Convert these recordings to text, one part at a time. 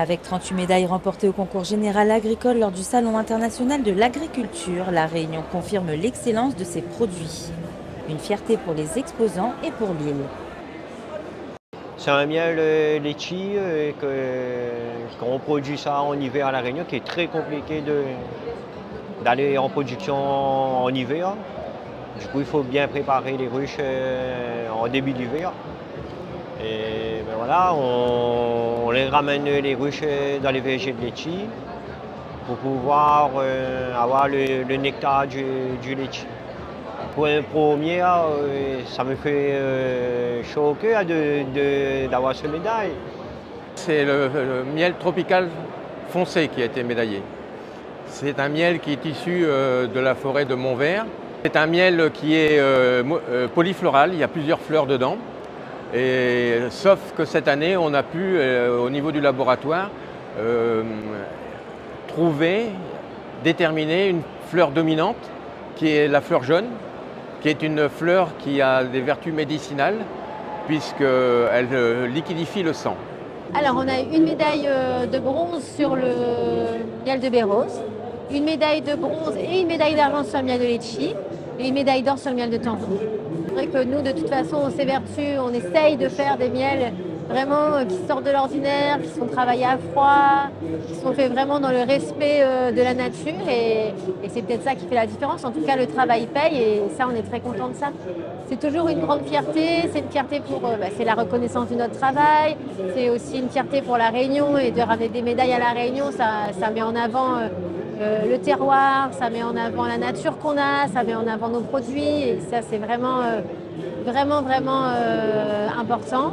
Avec 38 médailles remportées au concours général agricole lors du Salon international de l'agriculture, la Réunion confirme l'excellence de ses produits. Une fierté pour les exposants et pour l'île. C'est un miel litchi qu'on produit ça en hiver à La Réunion, qui est très compliqué d'aller en production en hiver. Du coup, il faut bien préparer les ruches en début d'hiver. Et ben voilà, on les ramène les ruches dans les vergers de litchi pour pouvoir avoir le nectar du litchi. Pour un premier, ça me fait chaud au cœur d'avoir cette médaille. C'est le miel tropical foncé qui a été médaillé. C'est un miel qui est issu de la forêt de Montvert. C'est un miel qui est polyfloral, il y a plusieurs fleurs dedans. Et, sauf que cette année, on a pu, au niveau du laboratoire, déterminer une fleur dominante, qui est la fleur jaune, qui est une fleur qui a des vertus médicinales, puisqu'elle liquidifie le sang. Alors, on a une médaille de bronze sur le miel de Béros, une médaille de bronze et une médaille d'argent sur le miel de litchi, et une médaille d'or sur le miel de tambour. C'est vrai que nous, de toute façon, on s'évertue, on essaye de faire des miels vraiment qui sortent de l'ordinaire, qui sont travaillés à froid, qui sont faits vraiment dans le respect de la nature. Et c'est peut-être ça qui fait la différence. En tout cas, le travail paye et ça, on est très content de ça. C'est toujours une grande fierté. C'est une fierté pour c'est la reconnaissance de notre travail. C'est aussi une fierté pour la Réunion et de ramener des médailles à la Réunion. Ça met en avant le terroir, ça met en avant la nature qu'on a, ça met en avant nos produits. Et ça, c'est vraiment important.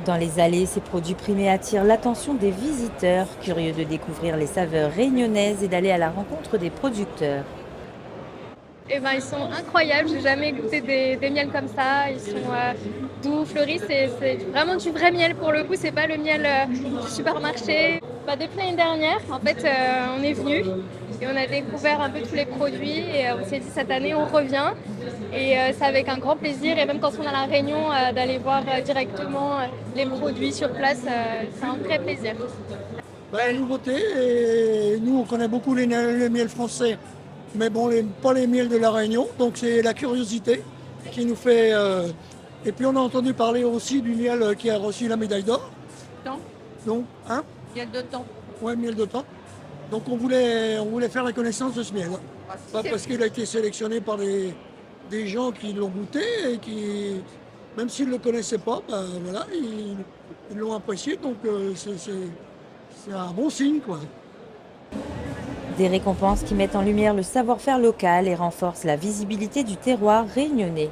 Dans les allées, ces produits primés attirent l'attention des visiteurs, curieux de découvrir les saveurs réunionnaises et d'aller à la rencontre des producteurs. Eh ben, ils sont incroyables, j'ai jamais goûté des miels comme ça, ils sont doux, fleuris, c'est vraiment du vrai miel pour le coup, c'est pas le miel du supermarché. Depuis l'année dernière, en fait, on est venu et on a découvert un peu tous les produits et on s'est dit cette année on revient et c'est avec un grand plaisir et même quand on est à La Réunion d'aller voir directement les produits sur place, c'est un vrai plaisir. La nouveauté, et nous on connaît beaucoup les miels français, mais bon, pas les miels de La Réunion, donc c'est la curiosité qui nous fait... Et puis on a entendu parler aussi du miel qui a reçu la médaille d'or. Temps. Donc, hein? Miel de temps. Ouais, miel de temps. Donc on voulait faire la connaissance de ce miel. Pas parce qu'il a été sélectionné par des gens qui l'ont goûté et qui, même s'ils ne le connaissaient pas, voilà, ils l'ont apprécié, donc c'est un bon signe, quoi. Des récompenses qui mettent en lumière le savoir-faire local et renforcent la visibilité du terroir réunionnais.